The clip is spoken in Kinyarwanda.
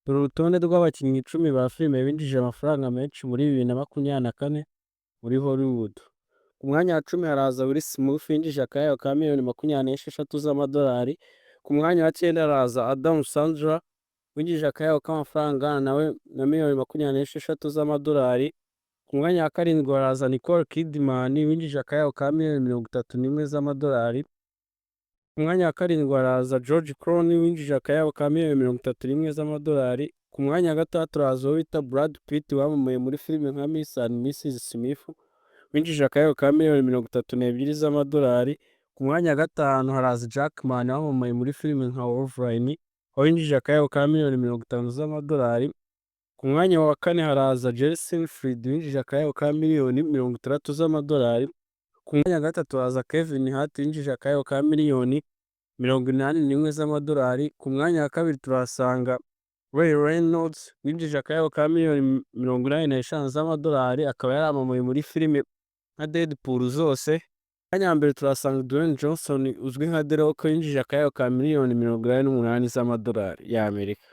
Dore urutonde rw'abakinnyi 10 ba filime binjije amafaranga menshi muri 2024 muri Hollywood. Ku mwanya wa 10 haraza Will Smith winjije akayabo ka miliyoni 26 z'amadolari. Ku mwanya wa 9 haraza Adam Sandler winjije akayabo k'amafaranga angana nawe na miliyoni 26 z'amadolari. Ku mwanya wa 7 haraza Nicole Kidman winjije akayabo ka miliyoni 31 z'amadolari. Ku mwanya wa 7 haraza George Clooney winjije akayabo ka miliyoni 31 z'amadolari. Ku mwanya wa 6 haraza uwo bita Brad Pitt wamamaye muri filime nka Miss and Mrs Smith winjije akayabo ka miliyoni 32 z'amadolari. Ku mwanya wa 5 haraza Jackman wamamaye muri filime nka Wolverine winjije akayabo ka miliyoni 50 z'amadolari. Ku mwanya wa 4 haraza Jason Fried winjije akayabo ka miliyoni 60 z'amadolari. Ku mwanya wa 3 haraza Kevin Hart winjije akayabo ka miliyoni 81 z'amadolari. Ku mwanya wa 2 turahasanga Ray Reynolds winjije akayabo ka miliyoni 85 z'amadolari, akaba yaramamaye muri filime nka Deadpool zose. Ku mwanya wa mbere turahasanga Dwayne Johnson uzwi nka The Rock winjije akayabo ka miliyoni 88 z'amadolari y'Amerika.